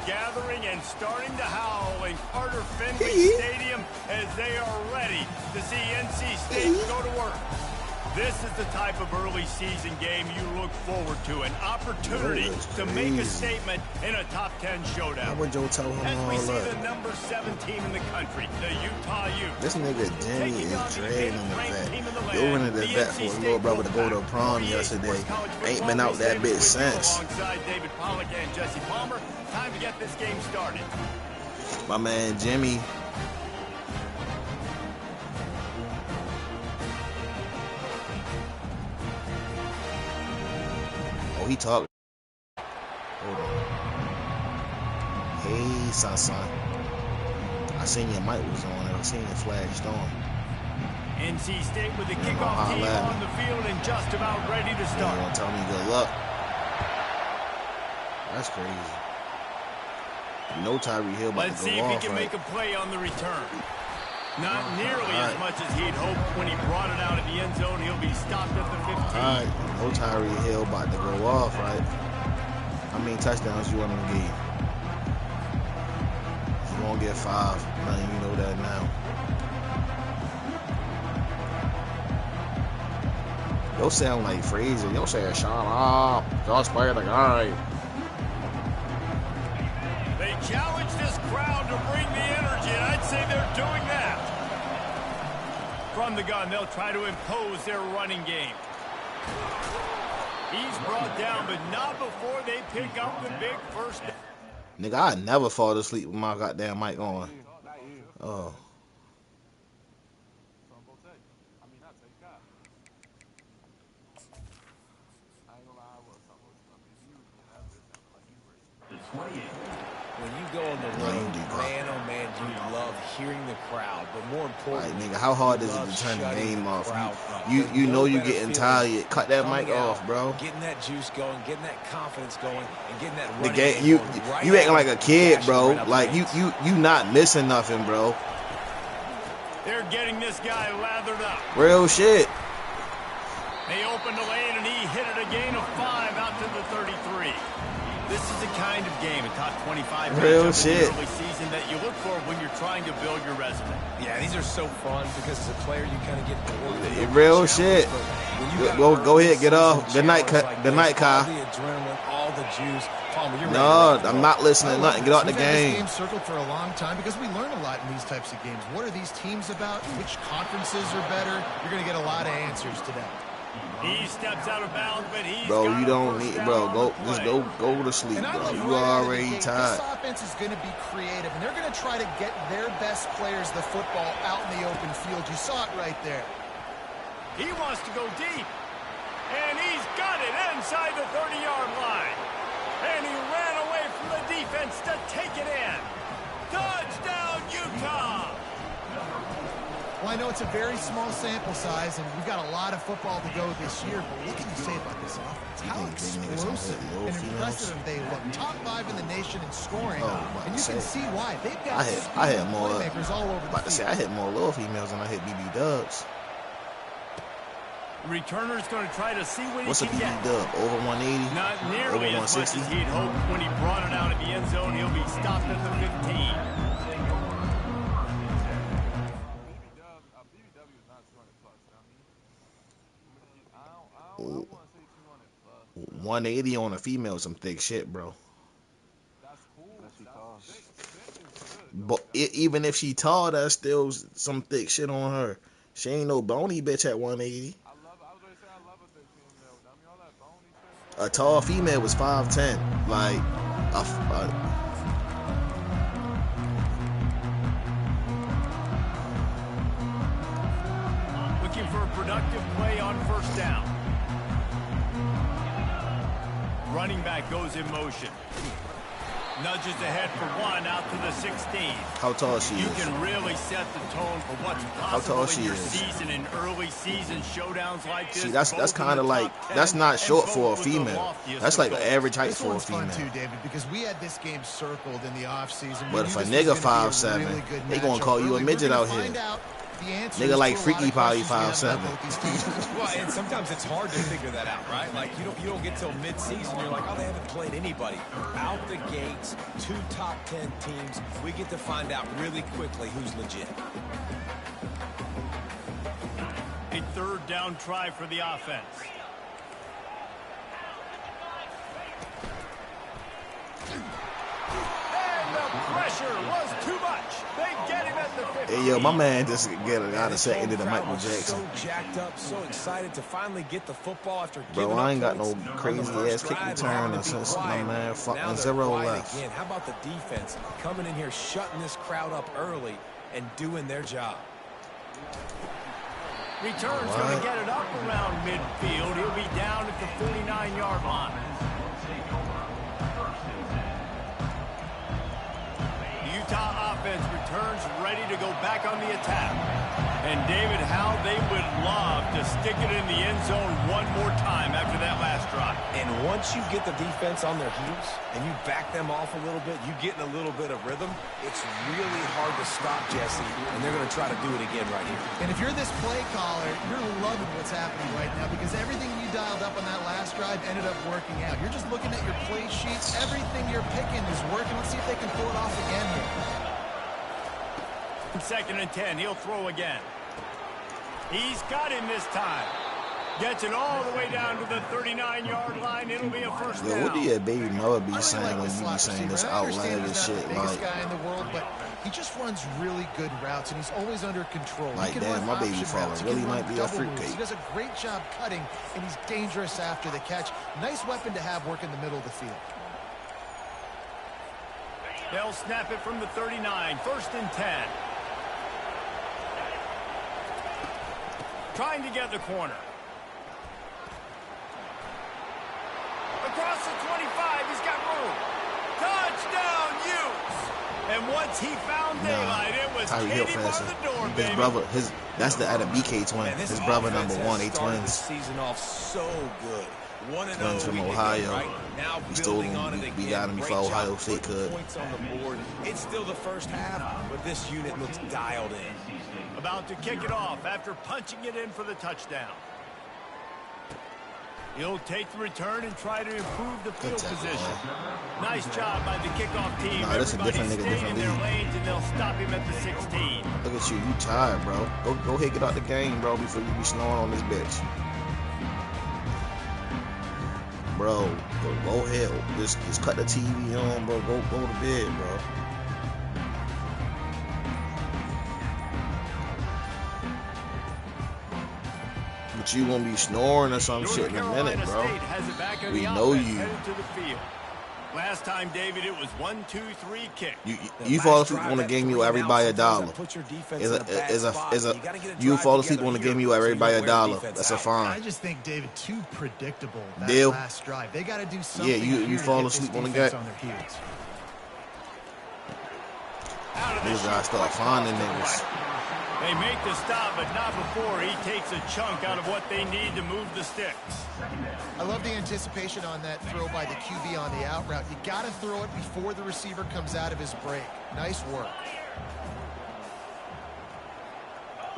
gathering and starting to howl in Carter Finley Stadium as they are ready to see NC State go to work. This is the type of early season game you look forward to, an opportunity to make a statement in a top 10 showdown. How would Joe tell him as we all see up? the number 7 team in the country, the Utah Utes. This nigga Jimmy is dragging the vet. Yo went to the vet for his little brother to go to prom yesterday. Ain't been out that bitch since. Alongside David Pollack and Jesse Palmer, time to get this game started. My man Jimmy. Oh, he talking. Hold on. Hey, son. I seen your mic was on. I seen it flashed on. NC State with the kickoff team on the field and just about ready to start. You want to tell me good luck? That's crazy. No Tyreek Hill about Let's to go see if off, he can right? make a play on the return. Not nearly as much as he'd hoped when he brought it out of the end zone. He'll be stopped at the 15. All right, no Tyreek Hill about to go off, right? How many touchdowns you want him to get? He won't get 5. Man, you know that now. Yo sound like Frazier. Yo say, shut up. Josh Baird, like, all right. They challenge this crowd to bring the energy, and I'd say they're doing that. From the gun, they'll try to impose their running game. He's brought down, but not before they pick up the big first. Nigga, I never fall asleep with my goddamn mic on. Oh. When you go on the road, man, oh man, do you love hearing the crowd. But more importantly, nigga, how hard is it to turn the game off? You know you getting tired. Cut that mic off, bro. Getting that juice going, getting that confidence going, and getting that The running game, game you acting like a kid, bro. Like you not missing nothing, bro. They're getting this guy lathered up. Real shit. They opened the lane and he hit it a gain of 5 out to the 33. This is the kind of game, a top 25 real matchup shit in the early season that you look for when you're trying to build your resume. Yeah, these are so fun because as a player you kind of get bored. Real shit. Go ahead, get off. Good night, Kyle. All the adrenaline, all the juice. Palmer, you're no, I'm not listening to nothing. Get out the We've had game. this game circled for a long time because we learn a lot in these types of games. What are these teams about? Which conferences are better? You're going to get a lot of answers today. He steps out of bounds, but he's bro, you don't need, bro. Go to sleep, bro. You already tired. This offense is going to be creative, and they're going to try to get their best players the football out in the open field. You saw it right there. He wants to go deep, and he's got it inside the 30-yard line. And he ran away from the defense to take it in. Touchdown, Utah! Well, I know it's a very small sample size, and we've got a lot of football to go this year, but what can you say about this offense? How explosive and impressive they look. Top 5 in the nation in scoring, and you can see why. They've got I hit more playmakers all over the field. I hit more little females than I hit BB Dubs. Returner's going to try to see what What's he a can BB get. Dub? Over 180? Not nearly over as much 160? as he'd hoped when he brought it out of the end zone. He'll be stopped at the 15. 180 on a female, some thick shit, bro. But even if she tall, that's still some thick shit on her. She ain't no bony bitch at 180. A tall female was 5'10". Like, looking for a productive play on first down. Running back goes in motion. Nudges ahead for 1 out to the 16. How tall she You is? can really set the tone for what's How possible tall in she your is? season in early season showdowns like this. See, that's both kind in of the like, top 10 that's not short and for a both with the female. loftiest That's like of an goals. average height This for a one's fun female. too, David, because we had this game circled in the offseason. But if a nigga 5'7", they gonna call you a midget out here. The answer Nigga like to a Freaky lot of probably questions we have 5'7". about both these teams. Well, and sometimes it's hard to figure that out, right? Like, you don't get till mid-season, you're like, oh, they haven't played anybody. Out the gates, 2 top 10 teams. We get to find out really quickly who's legit. A third down try for the offense. And the pressure was too much. They get him at the 50. Hey, yo, my man just get out of second into Michael Jackson. So jacked up, so excited to finally get the football after Bro, giving I up ain't got no points crazy on the first ass kick drive and return having or to be since my quiet. man Now fucking they're 0 quiet left. again. How about the defense coming in here, shutting this crowd up early and doing their job? Return's going to get it up around midfield. He'll be down at the 49-yard line. The Utah offense returns ready to go back on the attack. And David, how they would love to stick it in the end zone one more time after that last drive. And once you get the defense on their heels and you back them off a little bit, you get in a little bit of rhythm, it's really hard to stop, Jesse, and they're going to try to do it again right here. And if you're this play caller, you're loving what's happening right now because everything you dialed up on that last drive ended up working out. You're just looking at your play sheets. Everything you're picking is working. Let's see if they can pull it off again here. 2nd and 10. He'll throw again. He's got him this time. Gets it all the way down to the 39-yard line. It'll be a first down. Yo, what do your baby mother be saying like when the you be slot saying this receiver. I understand outlandish he's not shit? the biggest Like, guy in the world, but he just runs really good routes, and he's always under control. Like, he can damn, run my baby option father routes. He really can run might be a double fruit moves. cake. He does a great job cutting, and he's dangerous after the catch. Nice weapon to have work in the middle of the field. They'll snap it from the 39. 1st and 10. Trying to get the corner. Across the 25, he's got room. Touchdown, Utes! And once he found daylight, it was Tyreek Hill Katie bar faster. the door, His baby. brother, that's the other BK twin. Man, this His brother offense number has 1, they started the twins. season off so good. 1-0 Twins from again, Ohio. right? Now We stole building on them. it We again. got them Great before job Ohio State putting could. points on the board. It's still the first half, but this unit looks dialed in. About to kick it off after punching it in for the touchdown. He'll take the return and try to improve the field position. Nice job by the kickoff team. Nah, that's a different nigga, Everybody's staying in different their league. lanes, and they'll stop him at the 16. Look at you tired, bro. Go ahead, get out the game, bro, before you be snoring on this bitch. Bro, go ahead. Just cut the TV on, bro. Go to bed, bro. But you gonna be snoring or some shit in a minute, North bro. Carolina State has it back on We the know offense, you. headed to the field. Last time, David, it was 1, 2, 3 kick. You fall asleep on the game, you everybody $1. You fall asleep on the game, you everybody $1. That's a I fine. just think, David, too predictable that Deal. last drive. They got to do something. Yeah, you here to fall get this asleep on the defense game. on their heels. Out of the These guys start finding niggas. They make the stop, but not before he takes a chunk out of what they need to move the sticks. I love the anticipation on that throw by the QB on the out route. You got to throw it before the receiver comes out of his break. Nice work.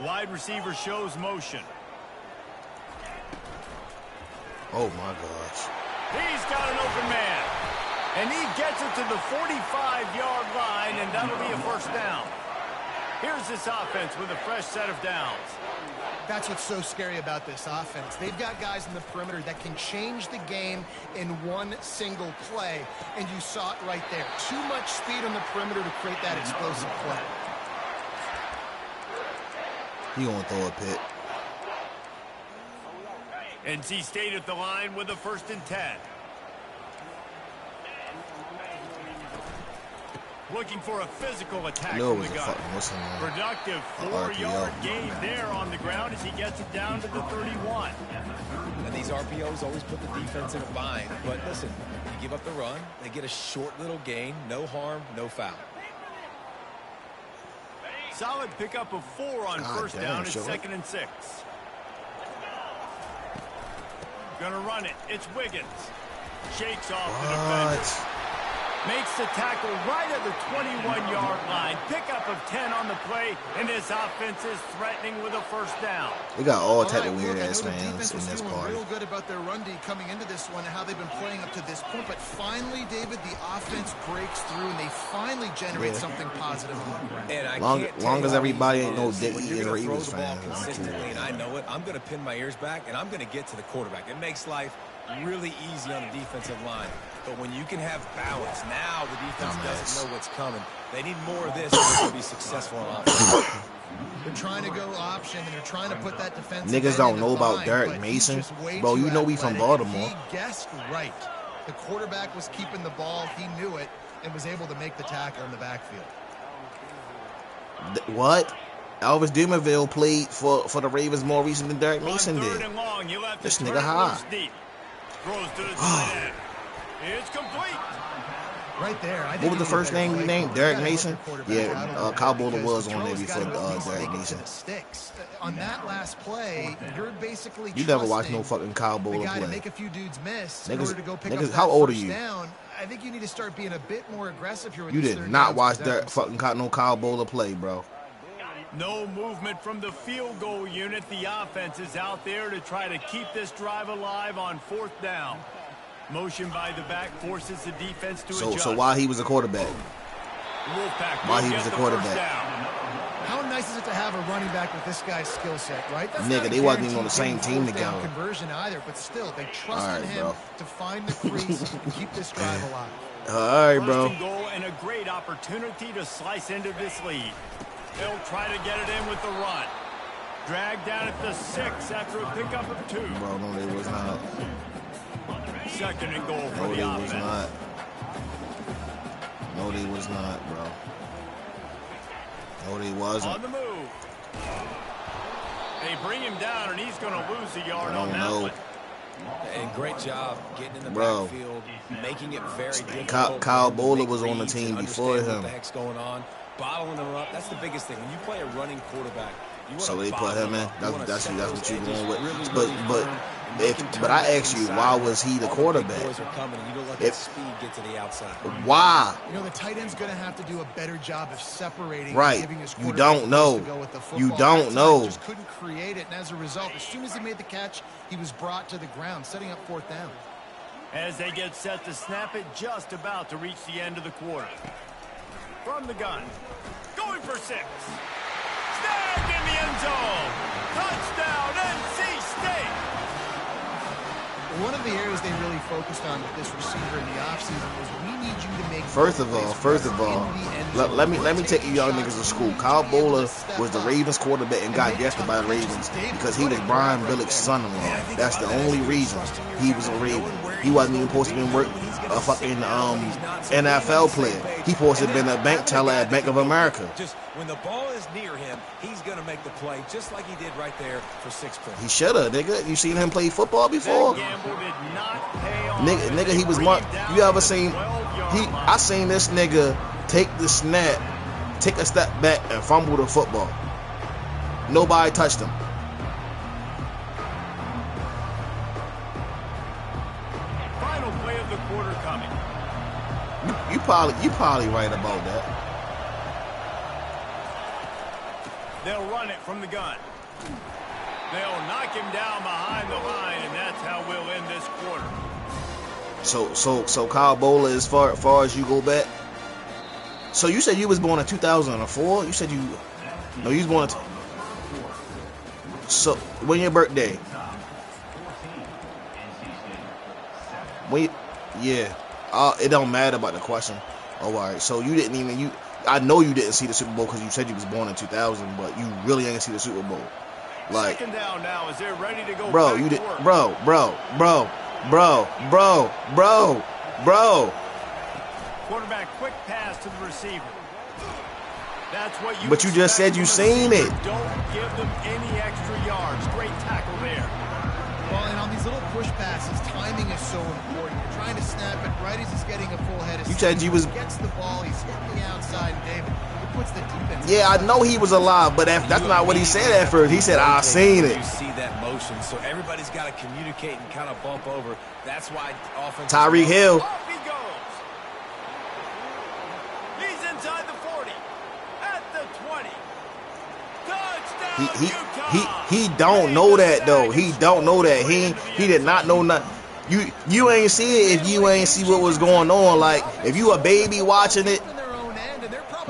Wide receiver shows motion. Oh my gosh. He's got an open man. And he gets it to the 45-yard line, and that'll be a first down. Here's this offense with a fresh set of downs. That's what's so scary about this offense. They've got guys in the perimeter that can change the game in one single play, and you saw it right there. Too much speed on the perimeter to create that explosive play. He gonna throw a pick. NC State at the line with a 1st and 10. Looking for a physical attack No, it from was the a gun. fucking what's her name? Productive RPO. 4-yard gain there on the ground as he gets it down to the 31. And these RPOs always put the defense in a bind. But listen, you give up the run, they get a short little gain, no harm, no foul. Solid pickup of 4 on God first damn, down. It's sure. 2nd and 6. Gonna run it. It's Wiggins. Shakes off the defender. What? Makes the tackle right at the 21-yard line. Pickup of 10 on the play, and this offense is threatening with a first down. We got all type of weird-ass fans in this party. Real good about their run D coming into this one and how they've been playing up to this point. But finally, David, the offense breaks through, and they finally generate something positive on the ground. And long as everybody ain't no dick-eating Ravens fan. Consistently, and I know it, I'm going to pin my ears back, and I'm going to get to the quarterback. It makes life really easy on the defensive line. But when you can have balance, now the defense doesn't know what's coming. They need more of this to be successful on offense. They're trying to go option, and they're trying to put that defense. Niggas don't know about Derek Mason. Bro, you know we from Baltimore. He guessed right. The quarterback was keeping the ball. He knew it and was able to make the tackle in the backfield. What? Elvis Dumerville played for the Ravens more recent than Derek Mason did. This nigga high. Throws to the tight end. It's complete. Right there. What was the first name you named? Derek Mason? Yeah, Kyle Bowler was on there before Derek Mason. On that last play, you're basically you never watched no fucking Kyle Bowler play. play. Make a few dudes miss niggas, how old are you? I think you need to start being a bit more aggressive here. You did not watch that fucking no Kyle Bowler play, bro. No movement from the field goal unit. The offense is out there to try to keep this drive alive on 4th down. Motion by the back forces the defense to adjust. So why he was a quarterback? Why he was a quarterback? How nice is it to have a running back with this guy's skill set, right? That's nigga, they wasn't even on the same team together. Conversion either, but still, they trusted him to find the crease and keep this drive alive. All right, bro. First and goal and a great opportunity to slice into this lead. They'll try to get it in with the run. Dragged down at the 6 after a pickup of 2. Bro, no, they was not. 2nd and goal for no, the offense. Was not. No, they was not, bro. No, they wasn't. On the move. They bring him down, and he's going to lose a yard on that one. And great job getting in the backfield, making it very difficult. Kyle Bowler was on the team before him. What the heck's going on? Bottling them up. That's the biggest thing. When you play a running quarterback, you so they put him in. That's what you're going with. But I asked you, why was he the quarterback? Why? You know, the tight end's going to have to do a better job of separating. Right. You don't know. You don't know. Just couldn't create it, and as a result, as soon as he made the catch, he was brought to the ground, setting up 4th down. As they get set to snap it, just about to reach the end of the quarter. From the gun, going for 6. Snagged in the end zone. Touchdown, NC State. One of the areas they really focused on with this receiver in the offseason was we need you to make. First of all, let me take you young niggas to school. Kyle Bowler was the Ravens quarterback and got drafted by the Ravens because he was Brian Billick's son-in-law. That's the only reason he was a Raven. He wasn't even supposed to be a fucking NFL player. He supposed to have been a bank teller at Bank of America. Just when the ball is near him, he's gonna make the play just like he did right there for 6 points. He should have, nigga. You seen him play football before? Nigga, he was marked. You ever seen? I seen this nigga take the snap, take a step back, and fumble the football. Nobody touched him. Final play of the quarter coming. You probably right about that. They'll run it from the gun. They'll knock him down behind the line, and that's how we'll end this quarter. So Kyle Bowler, as far as you go back. So you said you was born in 2004. You said you was born. So when your birthday? It don't matter about the question. Oh, all right. So you didn't even I know you didn't see the Super Bowl because you said you was born in 2000, but you really ain't see the Super Bowl. Like, 2nd down now as they're ready to go. Bro, you did, bro. Quarterback, quick pass to the receiver. That's what you. But you just said you seen it. Don't give them any extra yards. Great tackle there. Well, and on these little push passes, timing is so important. You're trying to snap it right as he's getting a full head of steam. You said you was. Gets the ball, he's hitting the outside, and David, it puts the defense. Yeah, I know he was alive, but that's not what he said at first. He said, "I seen it." You see that motion, so everybody's got to communicate and kind of bump over. That's why offense. Tyreek Hill. Off he goes. inside the 40, at the 20. Touchdown, he don't know that though. He don't know that. He did not know nothing. You ain't see it if you ain't see what was going on. Like if you a baby watching it,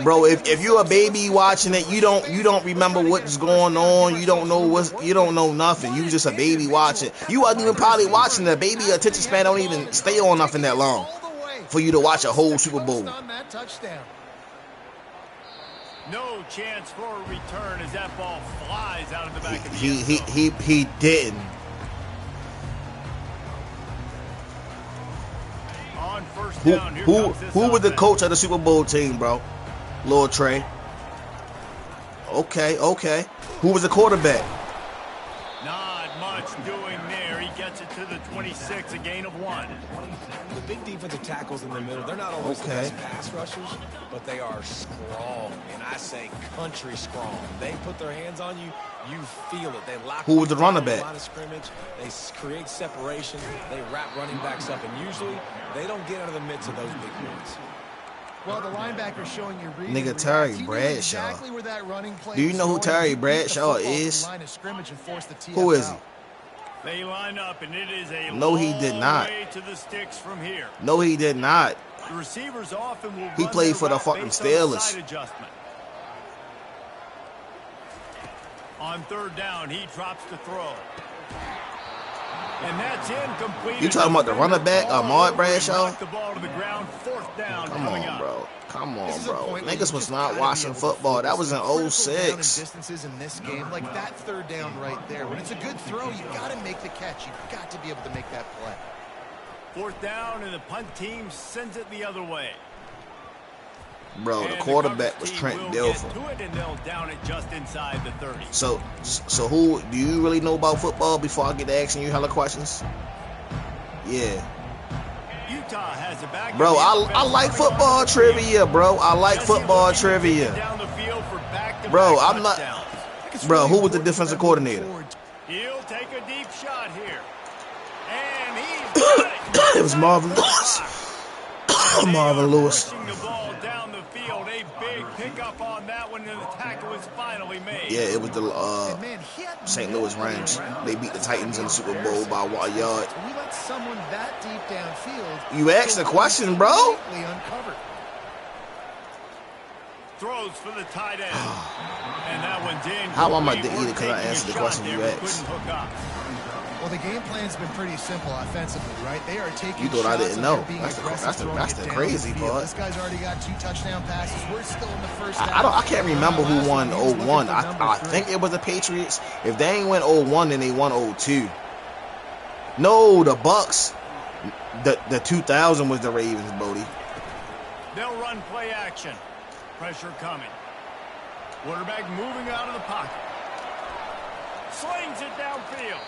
bro. If you a baby watching it, you don't remember what's going on. You don't know nothing. You just a baby watching. You wasn't even probably watching. The baby attention span don't even stay on nothing that long for you to watch a whole Super Bowl. No chance for a return as that ball flies out of the back of the end zone. He didn't. On first down, who was the coach of the Super Bowl team, bro? Lil Trey. Okay. Who was the quarterback? Not much doing there. He gets it to the 26, a gain of 1. The big defensive tackles in the middle, they're not always the best pass rushers, but they are strong, and I say country strong. They put their hands on you, you feel it. They lock. Who was the running back? Line of scrimmage. They create separation. They wrap running backs up, and usually they don't get out of the midst of those big ones. Well, the linebacker showing you nigga Terry Bradshaw. Exactly where that running play Do you know who Terry Bradshaw is? Who is he? They line up, and it is a no, he did not. way to the sticks from here. No, he did not. The receivers often will He played for the fucking Steelers. On third down, he drops to throw. And that's incomplete. You talking about the running back, Ahmad Bradshaw? The ball to the ground, fourth down. Come on, bro. Niggas was not watching football. That was in 06. Distances in this game, like that third down right there. When it's a good throw, you got to make the catch. You've got to be able to make that play. Fourth down, and the punt team sends it the other way. Bro, the quarterback was Trent Dilfer. So who do you really know about football before I get to asking you hella questions? Yeah. Utah has a back. Bro, I like football trivia, bro. I like football trivia. Bro, I'm not. Bro, who was the defensive coordinator? He'll take a deep shot here. And he's it was Marvin Lewis. Marvin Lewis. Pick up on that one, and the tackle was finally made. Yeah, it was the St. Louis Rams. They beat the Titans in the Super Bowl by 1 yard. We let someone that deep downfield. You asked a question, bro. Throws for the tight end, and that one's in. How am I to eat it because I answered the question you asked? Well, the game plan's been pretty simple offensively, right? They are taking. You thought I didn't know? That's the crazy part. This guy's already got 2 touchdown passes. We're still in the first half. I can't remember who won 01. I think it was the Patriots. If they ain't win 01, then they won 02. No, the Bucks. The 2000 was the Ravens, Bodie. They'll run play action. Pressure coming. Quarterback moving out of the pocket. Slings it downfield.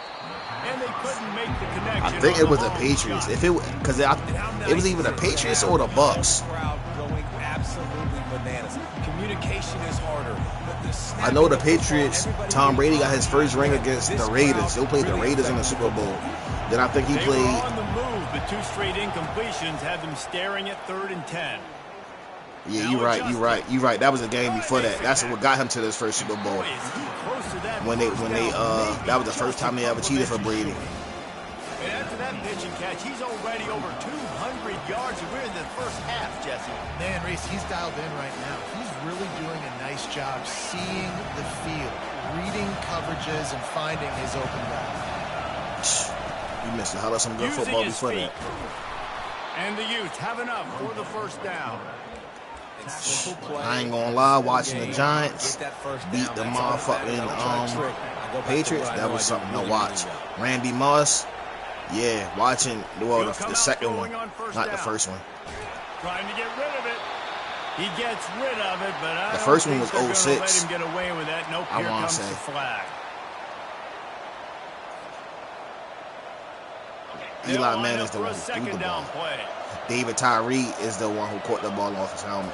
And they couldn't make the connection. I think it was the Patriots. If it because it was either the Patriots or the Bucks. Communication is harder. I know the Patriots. Tom Brady got his first ring against the Raiders. He played the Raiders in the Super Bowl. Then I think he played. They were on the move. The 2 straight incompletions had them staring at 3rd and 10. Yeah, you're right. That was a game before that. That's what got him to this first Super Bowl. When they that was the first time they ever cheated for Brady. And after that pitch and catch, he's already over 200 yards, and we're in the first half, Jesse. Man, Reese, he's dialed in right now. He's really doing a nice job seeing the field, reading coverages, and finding his open guy. You missed a hell of some good football before that. And the Utes have enough for the first down. I ain't gonna lie, watching the Giants beat the motherfucking Patriots, that was something to watch. Randy Moss, yeah, watching the second one, not the first one. Trying to get rid of it. He gets rid of it, but the first one was 06. Let him get away with that. Nope, here comes the flag. Eli Manning is the one who threw the ball. David Tyree is the one who caught the ball off his helmet.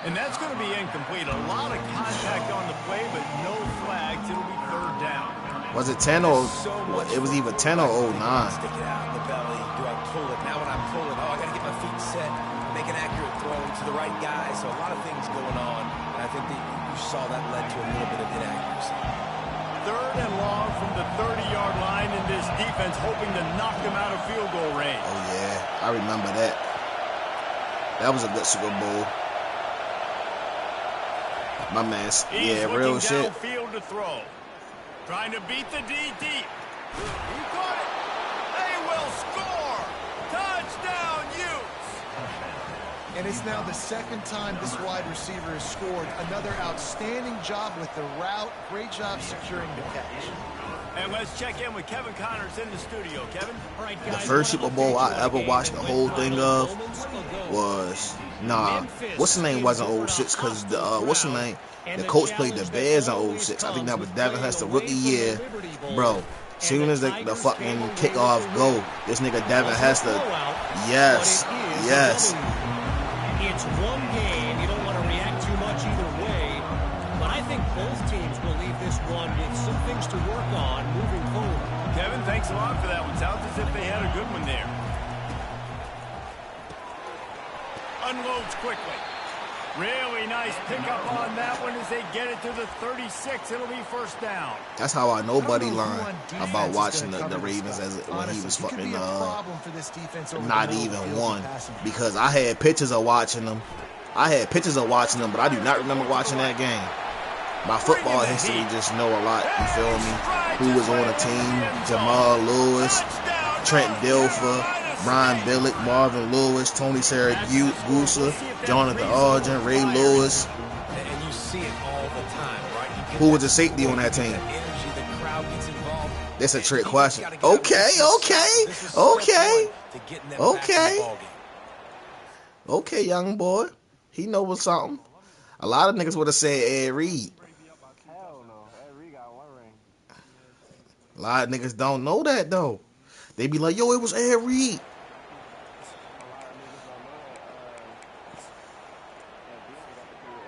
And that's going to be incomplete. A lot of contact on the play, but no flags. It'll be 3rd down. Was it 10 or it was either 10 or 09? Stick it out in the belly. Do I pull it? Now when I pull it, I got to get my feet set, make an accurate throw to the right guy. So a lot of things going on. And I think that you saw that led to a little bit of inaccuracy. 3rd and long from the 30-yard line, in this defense hoping to knock them out of field goal range. Oh, yeah. I remember that. That was a good Super Bowl. My man, yeah, real shit. Field to throw. Trying to beat the D deep. He caught it. They will score. Touchdown, Utes. And it's now the 2nd time this wide receiver has scored. Another outstanding job with the route. Great job securing the catch. And let's check in with Kevin Connors in the studio. Kevin? All right, The guys, first Super Bowl I ever watched the whole thing of was, what's the name wasn't 06 because what's the name? The coach played the Bears in 06. I think that was Devin Hester rookie year. Bro, soon as the fucking kickoff go, this nigga Devin Hester, yes. It's one game. You don't want to react too much either way. But I think both teams will leave this one with some things to work on moving forward. Kevin, thanks a lot for that one. Sounds as if they had a good one there. Unloads quickly. Really nice pickup on that one as they get it to the 36. It'll be 1st down. That's how I know Buddy learned about watching the Ravens when he was fucking not even one. Because I had pictures of watching them. But I do not remember watching that game. My football history just know a lot, you feel me? Who was on the team? Jamal Lewis, Trent Dilfer, Brian Billick, Marvin Lewis, Tony Siragusa, Jonathan Arjun, Ray Lewis. And you see it all the time, right? Who was the safety on that team? That's a trick question. Okay. Okay, young boy. He knows something. A lot of niggas would have said Ed Reed. Hell no. Ed Reed got 1 ring. A lot of niggas don't know that, though. They be like, yo, it was Ed Reed.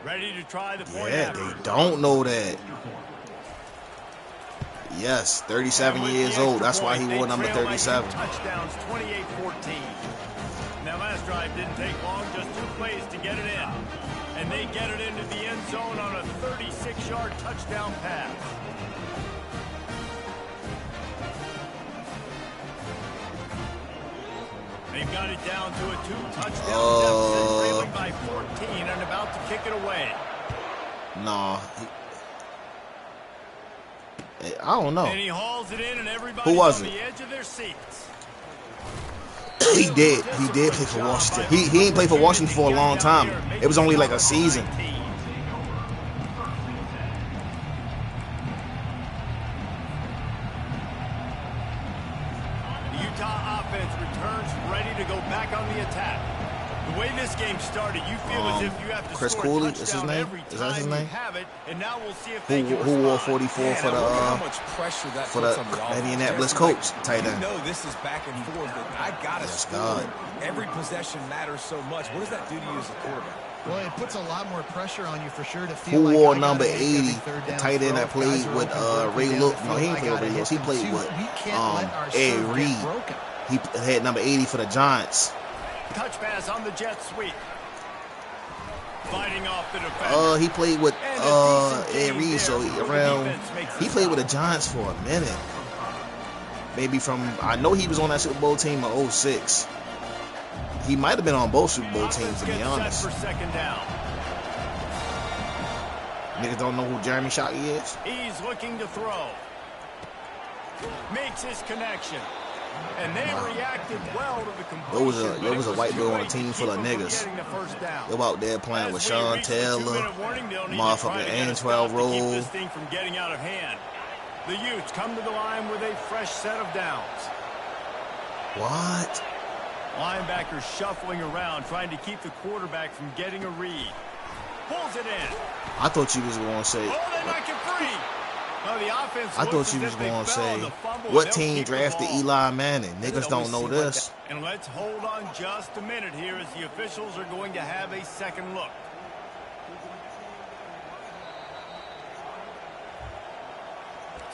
Ready to try the point. Yeah, they don't know that. Yes, 37 years old. That's why he wore number 37. Touchdowns, 28-14. Now, last drive didn't take long, just 2 plays to get it in. And they get it into the end zone on a 36-yard touchdown pass. They've got it down to a 2-touchdown deficit, trailing by 14 and about to kick it away. No. I don't know. And he hauls it in, and everybody's Who was on it? the edge of their seats. He did play for Washington. He ain't played for Washington for a long time. It was only like a season. The Utah offense returns ready to go back on the attack. The way this game started, you feel as if you have to Chris score Cooley, a is his touchdown name? every Is that his time name? you have it, and now we'll see if they can Who wore respond. 44 for the Indianapolis Colts tight You end? know this is back and forth. I gotta score. God. Every possession matters so much. What does that do to you as a quarterback? Well, it puts a lot more pressure on you for sure to feel Who like wore I number gotta make every 80? third The down tight end throw. that played Guys are with open Ray down Lewis. the No, he field. ain't played with I Ray gotta Lewis. He hit played them with too. We can't let our Ed serve get Reed. broken. He had number 80 for the Giants. Touch pass on the jet sweep. Fighting off the defender. He played with And a decent Ed game Reed, there so before the around defense makes he the played with the stop. Giants for a minute. Maybe I know he was on that Super Bowl team in 06. He might have been on both Super Bowl teams, to be Gets honest. set for 2nd down. Niggas don't know who Jeremy Shockey is. He's looking to throw. Makes his connection. And they reacted well to the completion. There was a white boy on a team full of niggas. They were out there playing with Sean Taylor, motherfucking Antwell Roll. Keep this thing from getting out of hand. The Utes come to the line with a fresh set of downs. What? Linebackers shuffling around, trying to keep the quarterback from getting a read. Pulls it in. I thought you was going to say. Oh, they knock it free. No, the offense I thought you was going to say, what team drafted Eli Manning? Niggas don't know this. And let's hold on just a minute here as the officials are going to have a second look.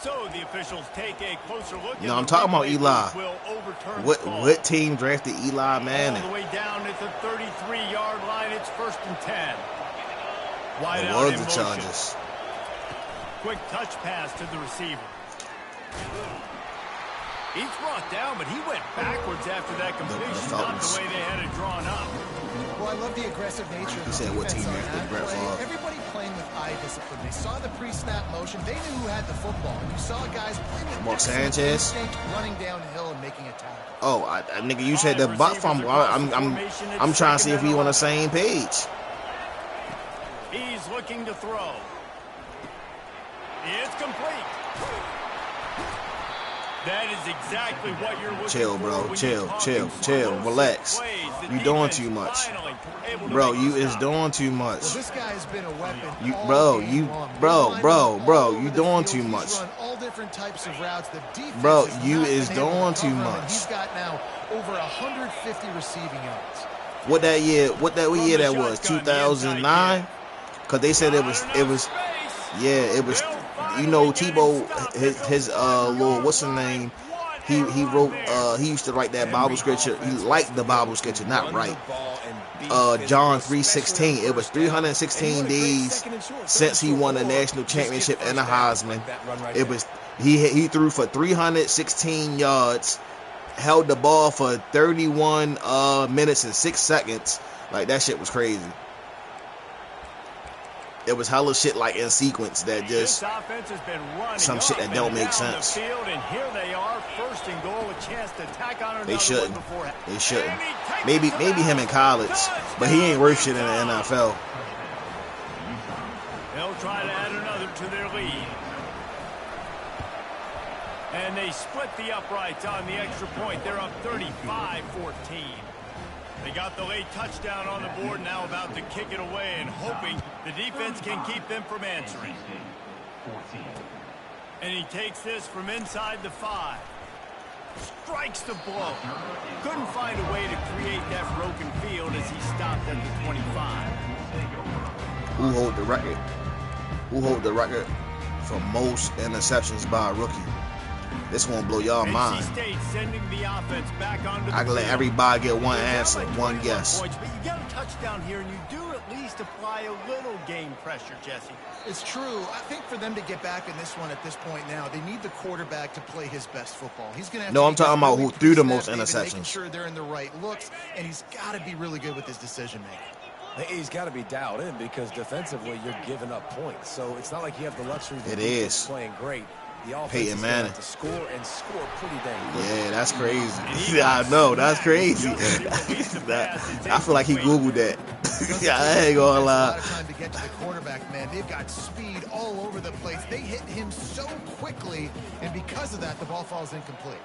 So the officials take a closer look. No, I'm talking about Eli. What team drafted Eli Manning? All the way down at the 33-yard line. It's 1st and 10. Wide It out was in the motion. Chargers. Quick touch pass to the receiver. He's brought down, but he went backwards after that completion. Not the way they had it drawn up. Well, I love the aggressive nature of the said what defense team on drafted that Brett play. Favre? Everybody playing with eye discipline. They saw the pre-snap motion. They knew who had the football. And you saw guys playing with Mark excellent Sanchez? instinct, running downhill and making a tackle. Oh, nigga, you said the butt fumble. I'm trying to see if we on the same page. He's looking to throw. It's complete. That is exactly what you're looking Chill, bro. for. Chill. Relax. You doing too much. Bro, you is doing too much. Well, this guy has been a weapon. You doing too much. Run all different types of routes. The defense Bro, has you not is been able to doing too cover him, and much. He's got now over 150 receiving yards. What year that was? 2009? Because they said it was. Yeah, it was. You know, Tebow, his little, what's his name? He wrote. He used to write that Bible scripture. He liked the Bible scripture, not right. John 3:16. It was 316 days since he won a national championship and a Heisman. It was he threw for 316 yards, held the ball for 31 minutes and 6 seconds. Like, that shit was crazy. It was hella shit like in sequence that just some shit that don't make sense. And here they are, 1st and goal, a chance to tack on They shouldn't. Maybe him in college, but he ain't worth shit in the NFL. They'll try to add another to their lead. And they split the uprights on the extra point. They're up 35-14. They got the late touchdown on the board, now about to kick it away and hoping the defense can keep them from answering. And he takes this from inside the 5. Strikes the blow. Couldn't find a way to create that broken field as he stopped at the 25. Who hold the record for most interceptions by a rookie? This won't blow y'all mind. I can let everybody get one answer, one guess. But you get a touchdown here, and you do at least apply a little game pressure, Jesse. It's true. I think for them to get back in this one at this point now, they need the quarterback to play his best football. He's going to have No, to I'm talking about who threw the most making interceptions. sure they're in the right looks, and he's got to be really good with his decision making. He's got to be dialed in because defensively you're giving up points. So it's not like you have the luxury of playing great. The offense has to score and score pretty dang good. Yeah, that's crazy. I know, that's crazy. I feel like he Googled that. I ain't gonna lie. A lot of time to get to the quarterback, man. They've got speed all over the place. They hit him so quickly, and because of that, the ball falls incomplete.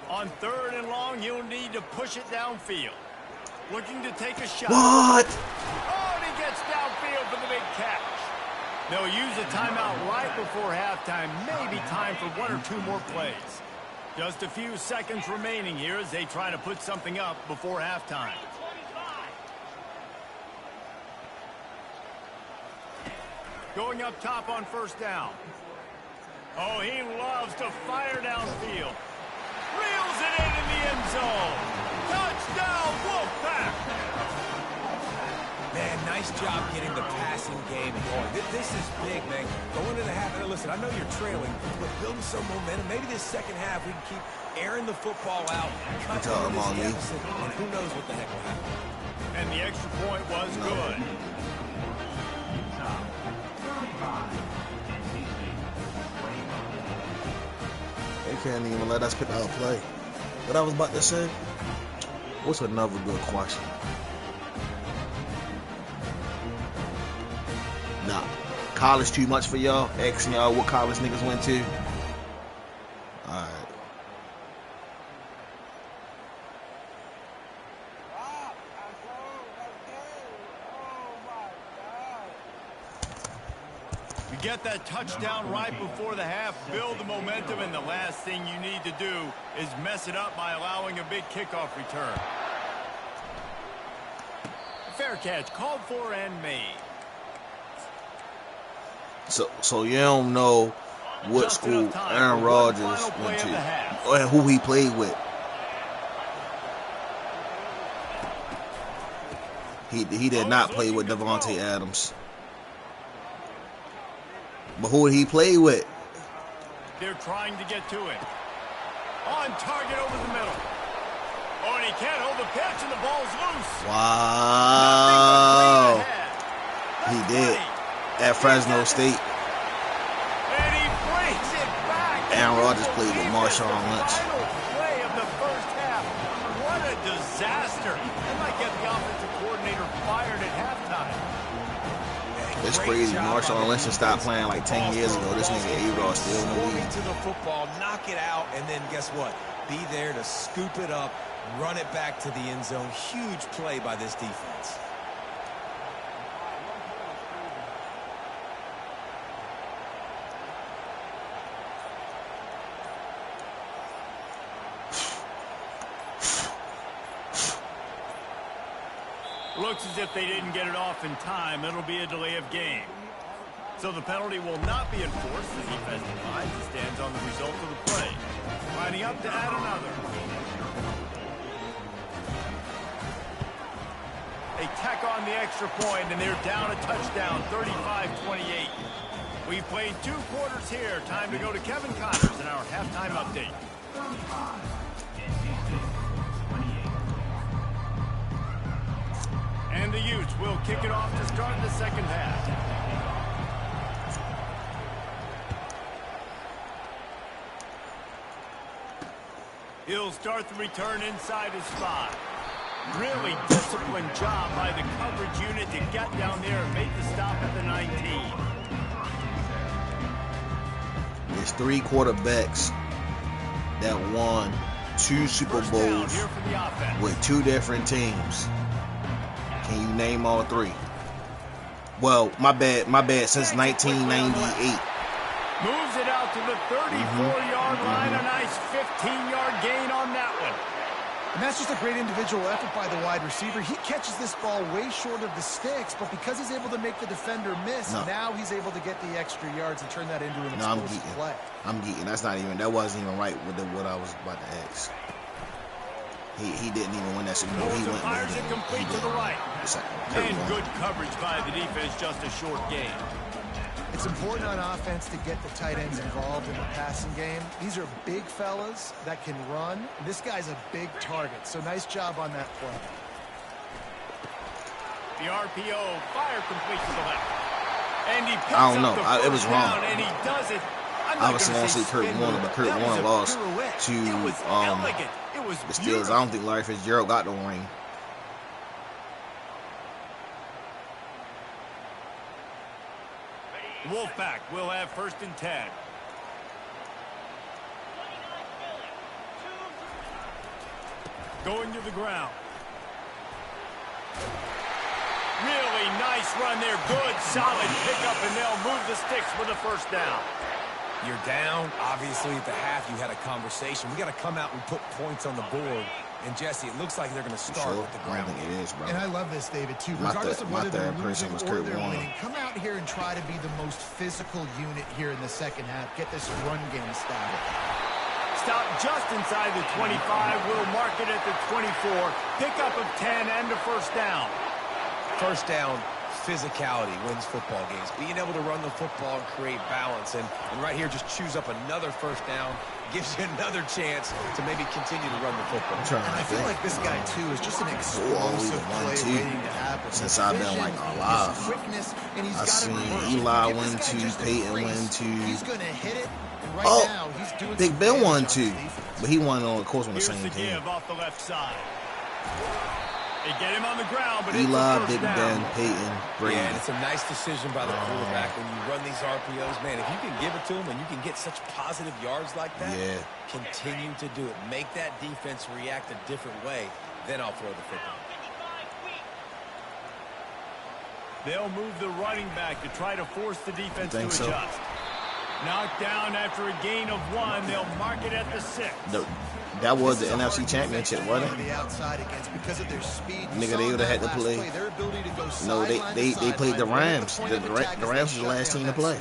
On 3rd and long, you'll need to push it downfield. Looking to take a shot. What? Oh, and he gets downfield for the big catch. They'll use a timeout right before halftime. Maybe time for 1 or 2 more plays. Just a few seconds remaining here as they try to put something up before halftime. Going up top on 1st down. Oh, he loves to fire downfield. Reels it in the end zone. Touchdown, Wolfpack! Man, nice job getting the passing game going. This is big, man. Going into the half, and listen, I know you're trailing, but building some momentum. Maybe this second half we can keep airing the football out, cut down this deficit, and who knows what the heck will happen. And the extra point was good. They can't even let us pick our play. What I was about to say? What's another good question? Nah. College too much for y'all? Asking y'all what college niggas went to? Alright. You get that touchdown right before the half, build the momentum, and the last thing you need to do is mess it up by allowing a big kickoff return. Fair catch, called for and made. So you don't know what school Aaron Rodgers went to or who he played with. He did not play with Devontae Adams. But who did he play with? They're trying to get to it. On target over the middle. Oh, and he can't hold the pitch, and the ball's loose. Wow. He did at Fresno State. And he brings it back. Aaron Rodgers played with Marshawn Lynch. Final play of the first half. What a disaster. They might get the offensive coordinator fired at halftime. It's crazy. Marshawn Lynch stopped playing like 10 years ago. This nigga A-Rod still in the league. To the football, knock it out, and then guess what? Be there to scoop it up, run it back to the end zone. Huge play by this defense. Looks as if they didn't get it off in time. It'll be a delay of game. So the penalty will not be enforced. The defensive line stands on the result of the play. Lining up to add another. They tack on the extra point, and they're down a touchdown, 35-28. We've played 2 quarters here. Time to go to Kevin Connors in our halftime update. And the Utes will kick it off to start the second half. He'll start the return inside his spot. Really disciplined job by the coverage unit to get down there and make the stop at the 19. There's 3 quarterbacks that won 2 Super Bowls with 2 different teams. Can you name all 3? Well, my bad, since 1998. Moves it out to the 34-yard line. A nice 15-yard gain on that one. And that's just a great individual effort by the wide receiver. He catches this ball way short of the sticks, but because he's able to make the defender miss, now he's able to get the extra yards and turn that into an explosive play. I'm geeking. That wasn't even right with what I was about to ask. He didn't even win that Super Bowl. He went fires it complete to the right. And good coverage by the defense, just a short game. It's important on offense to get the tight ends involved in the passing game. These are big fellas that can run. This guy's a big target, so nice job on that play. The RPO, fire complete to the left. And he picks I don't know. It was wrong. And he does it. I was going to say Kurt Warner, but Kurt Warner lost to the Steelers. I don't think Larry Fitzgerald got the ring. Wolfpack will have 1st and 10. Going to the ground. Really nice run there. Good, solid pickup, and they'll move the sticks for the 1st down. You're down. Obviously, at the half, you had a conversation. We got to come out and put points on the board. And, Jesse, it looks like they're going to start with the ground. I don't think it is, bro. And I love this, David, too. Regardless of whether they're losing or they're winning, come out here and try to be the most physical unit here in the second half. Get this run game started. Stop just inside the 25. We'll mark it at the 24. Pickup of 10 and a 1st down. 1st down. Physicality wins football games. Being able to run the football and create balance. And right here, just choose up another 1st down. Gives you another chance to maybe continue to run the football. And I feel like this guy, too, is just an explosive play waiting to happen. Since I've been, like, alive. I've seen Eli win 2, Peyton win 2. He's going to hit it. And right now, he's doing Big Ben won 2. But he won, of course, on the same team. Off the left side. They get him on the ground, but Eli, Big Ben, Peyton, Brady. Yeah, and it's a nice decision by the quarterback when you run these RPOs. Man, if you can give it to him and you can get such positive yards like that, continue to do it. Make that defense react a different way, then I'll throw the football. They'll move the running back to try to force the defense to adjust. Knocked down after a gain of 1. They'll mark it at the 6. That was the NFC Championship, wasn't it? Nigga, they would have had to play. No, they played the Rams. The Rams was the last team to play.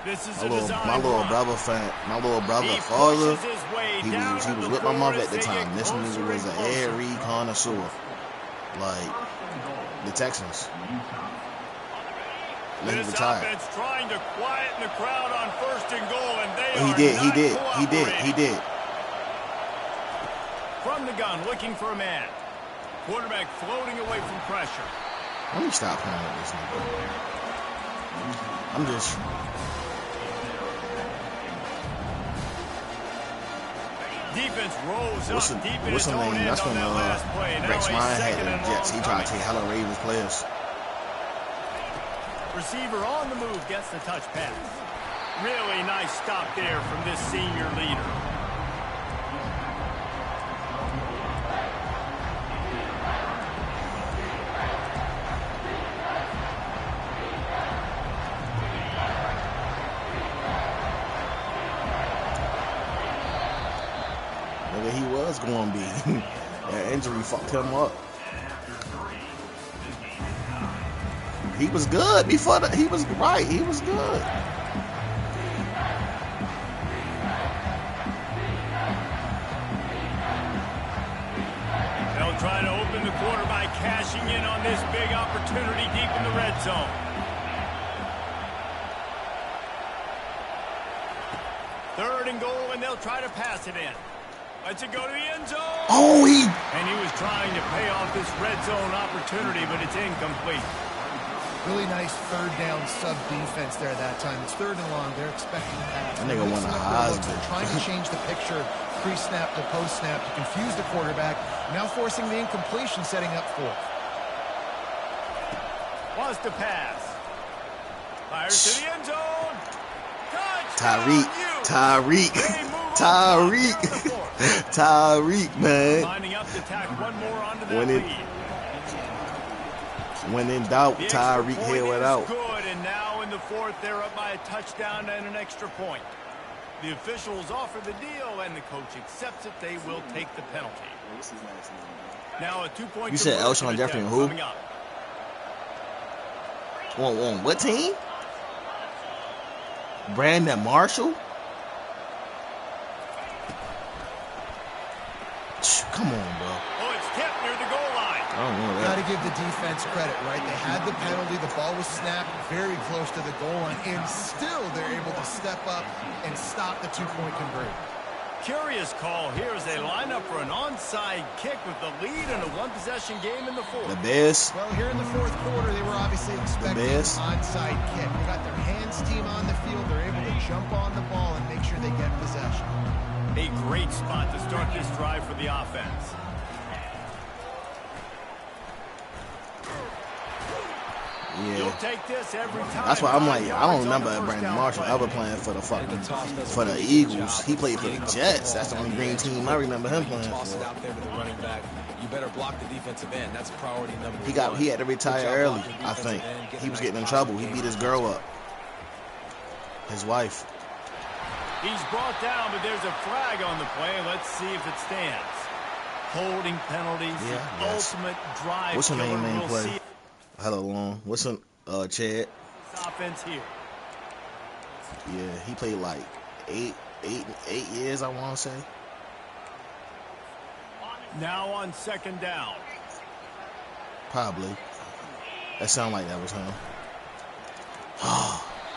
This is my little brother, father, he was with my mother at the time. This nigga was an air read connoisseur, like the Texans. This offense trying to quieten the crowd on 1st and goal, and he did. From the gun, looking for a man. Quarterback floating away from pressure. Let me stop playing with this nigga. I'm just. Defense rolls up deep in what's its the own name? end That's on when that last play. Rex Now Ryan a had second the and Jets. He long tried to coming. take hella Ravens players. Receiver on the move gets the touch pass. Really nice stop there from this senior leader. Maybe he was going to be. That injury fucked him up. He was good before he was right. He was good. They'll try to open the quarter by cashing in on this big opportunity deep in the red zone. Third and goal, and they'll try to pass it in. Lets it go to the end zone. Oh, And he was trying to pay off this red zone opportunity, but it's incomplete. Really nice 3rd down sub defense there that time. It's 3rd and long. They're expecting to pass. That nigga won a Heisman. Trying to change the picture pre-snap to post-snap to confuse the quarterback. Now forcing the incompletion, setting up 4th. Wants to pass. Fires to the end zone. Tyreek, man. Lining up to tack one more onto that lead. When in doubt, Tyreek held it out. Good, and now in the 4th, they're up by a touchdown and an extra point. The officials offer the deal, and the coach accepts it. They will take the penalty. Now a 2-point. You said Elshon Jeffrey and who? On what team? Brandon Marshall? Come on, bro. Oh, it's tipped near the goal line. I don't know that. Got to give the defense credit, right? They had the penalty. The ball was snapped very close to the goal line, and still they're able to step up and stop the 2-point conversion. Curious call here as they line up for an onside kick with the lead in a 1-possession game in the 4th. The Bears. Well, here in the 4th quarter, they were obviously expecting an onside kick. They got their hands team on the field. They're able to jump on the ball and make sure they get possession. A great spot to start this drive for the offense. Yeah. You'll take this every time. That's why I'm like, I don't remember Brandon Marshall ever playing for the Eagles. He played for the Jets. That's the only green team I remember him playing Toss it for. out there to the running back. You better block the defensive end. That's priority number 1. He had to retire early, I think. He was getting in trouble. He beat his girl up. His wife. He's brought down, but there's a flag on the play. Let's see if it stands. Holding penalties, ultimate drive. What's her name play? Hello, long. What's her, Chad? Offense here. Yeah, he played like eight years, I want to say. Now on 2nd down. Probably. That sounded like that was him.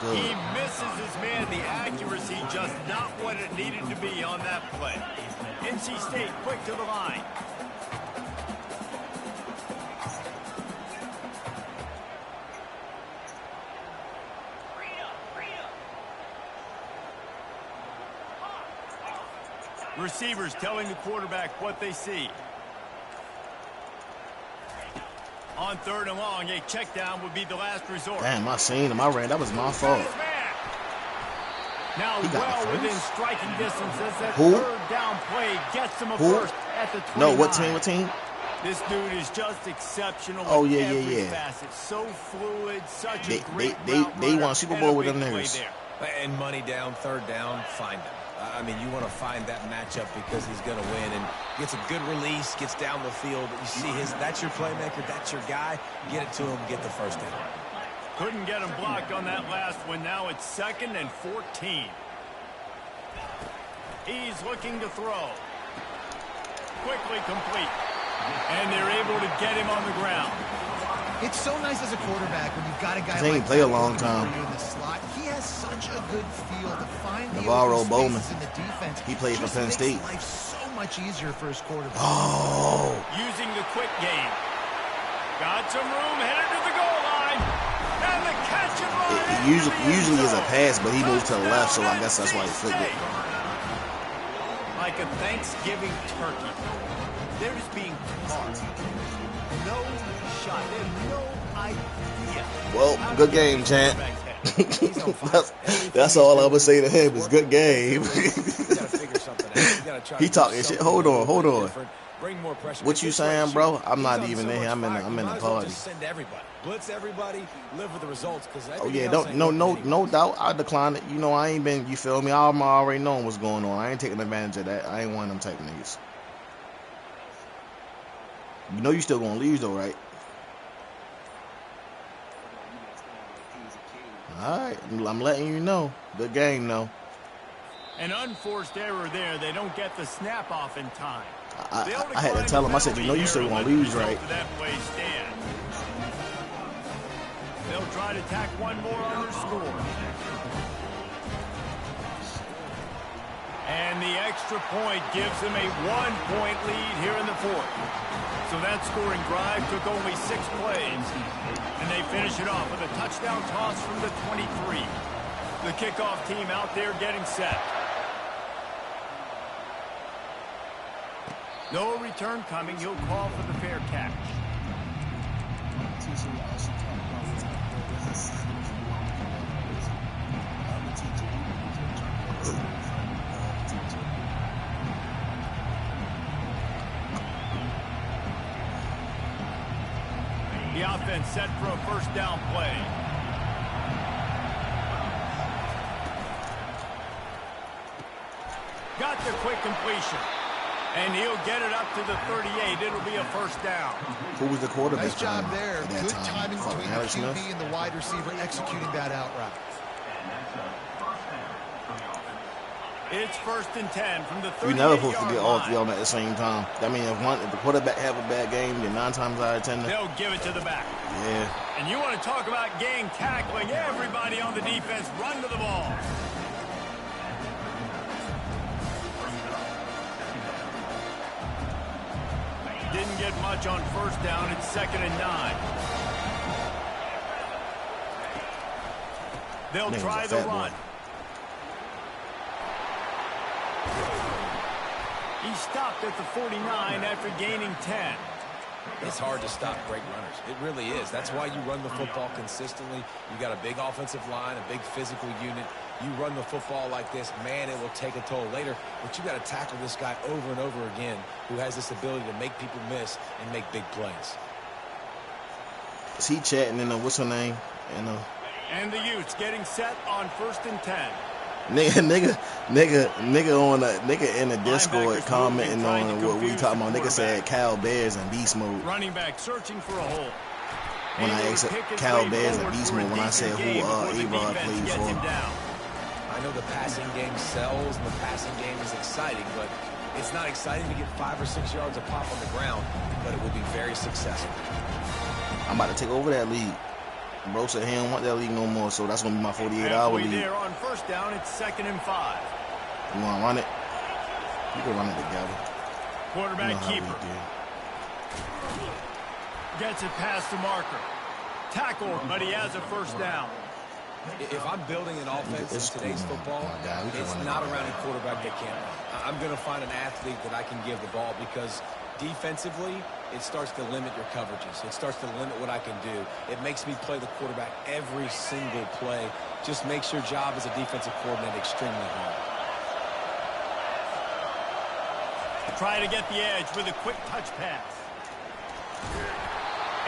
Good. He misses his man. The accuracy just not what it needed to be on that play. NC State quick to the line. Receivers telling the quarterback what they see. On 3rd and long, a check down would be the last resort. Damn, I seen him. I ran. That was my fault. Now well within striking distance as that Who? 3rd down play gets him a first at the 29. No, what team? This dude is just exceptional. Oh, yeah, every yeah. facet. So fluid, such a They great won a Super Bowl with them niggas. And money down, 3rd down, find him. I mean, you want to find that matchup because he's going to win and gets a good release, gets down the field. You see that's your playmaker, that's your guy. Get it to him, get the first down. Couldn't get him blocked on that last one. Now it's 2nd and 14. He's looking to throw. Quickly complete. And they're able to get him on the ground. It's so nice as a quarterback when you've got a guy like play a long time. In the slot. He has such a good feel to find Navarro Bowman. in the defense. He played for Penn State. Life so much easier for his quarterback. Oh. Using the quick game. Got some room, headed to the goal line. And the catch and run. It usually is a pass, but he moved to the left, so I guess that's why he flipped it. Like a Thanksgiving turkey. They're just being carved. No shot. They have no idea. Well, good game, champ. that's all I'm gonna say to him is good game. He talking shit. Hold on. What you saying, bro? I'm not even in here. I'm in the party. Send everybody, blitz everybody, live with the results. Oh yeah, no doubt. I declined it. You know, I ain't been. You feel me? I'm already knowing what's going on. I ain't taking advantage of that. I ain't one of them type of niggas. You know, you still gonna lose though, right? All right, I'm letting you know. Good game, though. An unforced error there. They don't get the snap off in time. I had to tell him. I said, you know, you still gonna lose, right? They'll try to tack one more on their score. And the extra point gives them a 1-point lead here in the 4th. So that scoring drive took only 6 plays. And they finish it off with a touchdown toss from the 23. The kickoff team out there getting set. No return coming. He'll call for the fair catch. The offense set for a first down play. Got the quick completion. And he'll get it up to the 38. It'll be a first down. Who was the quarterback? Nice job there. Good time. timing between the QB and the wide receiver executing that out route. It's 1st and 10 from the 38-yard line. You never supposed to get all 3 of them at the same time. I mean, if the quarterback have a bad game, then 9 times out of 10, they'll give it to the back. Yeah. And you want to talk about gang tackling? Everybody on the defense run to the ball. Didn't get much on first down. It's 2nd and 9. They'll try the run. He stopped at the 49 after gaining 10. It's hard to stop great runners. It really is. That's why you run the football consistently. You got a big offensive line, a big physical unit. You run the football like this, man, it will take a toll later. But you got to tackle this guy over and over again who has this ability to make people miss and make big plays. Is he chatting in what's her name? And the Utes getting set on 1st and 10. Nigga in the Discord commenting on what we talking about. Nigga said Cal Bears and beast mode. Running back searching for a hole. When I asked Cal Bears and beast mode, when I said who A-Rod played for. I know the passing game sells and the passing game is exciting, but it's not exciting to get 5 or 6 yards a pop on the ground, but it will be very successful. I'm about to take over that league. Bro said he don't want that league no more, so that's going to be my 48-hour league. There on first down, it's 2nd and 5. You want to run it? You can run it together. Quarterback keeper. Gets it past the marker. Tackle, but he has a first down. If I'm building an offense in today's football, it's not around a quarterback that can't run. I'm going to find an athlete that I can give the ball because defensively, it starts to limit your coverages. It starts to limit what I can do. It makes me play the quarterback every single play. Just makes your job as a defensive coordinator extremely hard. Try to get the edge with a quick touch pass.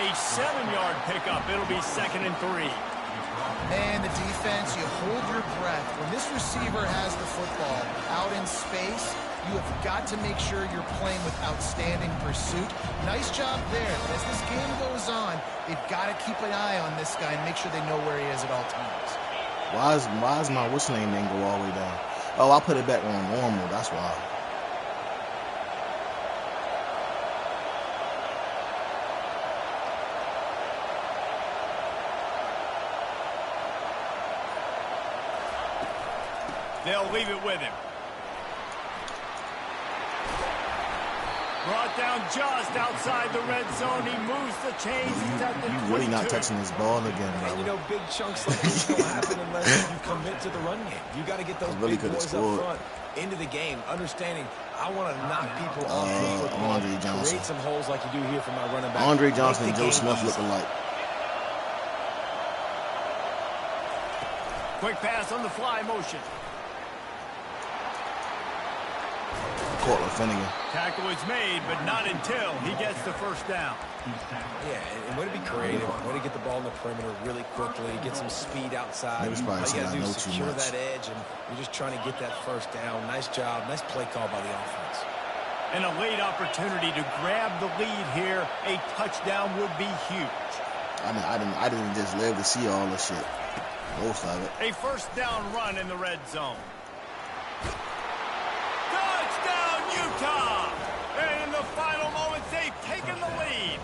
A 7-yard pickup. It'll be 2nd and 3. And the defense, you hold your breath. When this receiver has the football out in space, you have got to make sure you're playing with outstanding pursuit. Nice job there. But as this game goes on, They've got to keep an eye on this guy and make sure they know where he is at all times. Why is my what's name didn't go all the way down? Oh, I put it back on normal. That's why. They'll leave it with him. Brought down just outside the red zone. He moves the chains. You really not touching this ball again, bro. And you know, big chunks like this don't happen unless you commit to the run game. You got to get those really big boys up front into the game, understanding I want to knock people off the football, Andre Johnson. create some holes like you do here for my running back. Andre Johnson and Joe Smith look alike. Quick pass on the fly motion. Cortland Finnegan. Tackle is made, but not until he gets the first down. Yeah, and way to be creative, way to get the ball in the perimeter really quickly, get some speed outside. Maybe probably All you got to do I know is too secure much. that edge, and you're just trying to get that first down. Nice job, nice play call by the offense. And a late opportunity to grab the lead here. A touchdown would be huge. I didn't just live to see all this shit. Most of it. A first down run in the red zone. Touchdown, Utah! And in the final moments, they've taken the lead.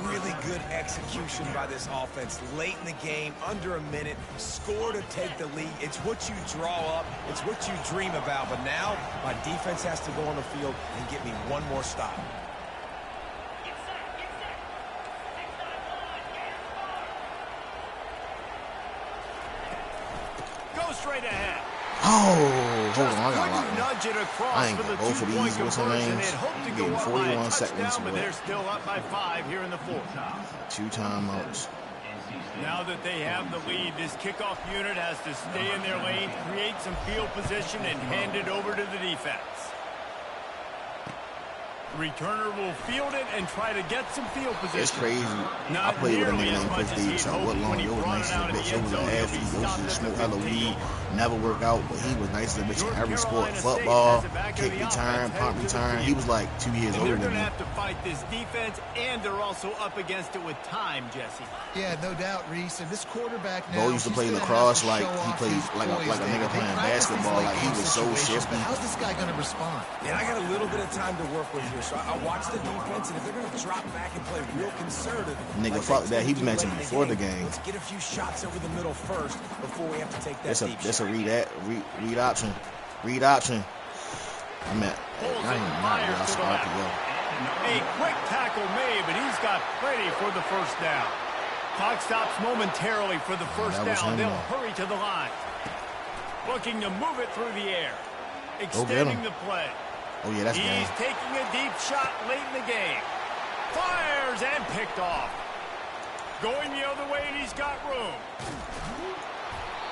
Really good execution by this offense late in the game, under a minute, score to take the lead. It's what you draw up, it's what you dream about, but now my defense has to go on the field and get me one more stop. Go straight ahead. Oh, hold on, I got Couldn't a lot. nudge it across I ain't for the got both of 2-point these. What's her conversion. names? They'd hoped to Getting go up by 41 a seconds. touchdown, but Boy. they're still up by 5 here in the fourth. 2 timeouts. Now that they have the lead, this kickoff unit has to stay in their lane, create some field position, and hand it over to the defense. Returner will field it and try to get some field position. It's crazy. I played with a nigga named Chris Davis. I wasn't long. It was nice as a bitch. It was an athlete. It was just smoke hella weed. Never work out, but he was nice as a bitch in every sport. Football, kick return, punt return. He was like 2 years older They're than going to me. have to fight this defense, and they're also up against it with time, Jesse. Yeah, no doubt, Reese. And this quarterback now, Bo used to he's play gonna lacrosse have to like show he off played his like a poise there. nigga They playing practice these basketball. late Like he game was so situations, shifty. but how's this guy going to respond? And I got a little bit of time to work with here, so I watch the defense, and if they're going to drop back and play real conservative. Nigga, like fuck they that. He tend to mentioned late in the before the game. Let's get a few shots over the middle first before we have to take that deep That's a shot. read option. Read option. I meant I ain't not lost RPO. A quick tackle made, but he's got plenty for the first down. Clock stops momentarily for the first That was down. him, They'll though. hurry to the line. Looking to move it through the air. get Extending him. the play. Oh yeah, that's He's game. taking a deep shot late in the game. Fires and picked off. Going the other way, and he's got room.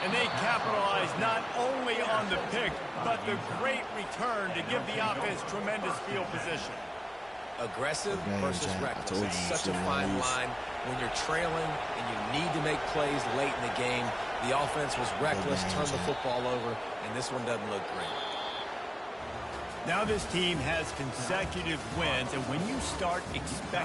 And they capitalize not only on the pick, but the great return to give the offense tremendous field position. Aggressive Man, versus Jack, I reckless. told you It's you such a shouldn't fine lose. line when you're trailing and you need to make plays late in the game. The offense was reckless, man, turned the Jack. football over, and this one doesn't look great. Now this team has consecutive wins, and when you start expecting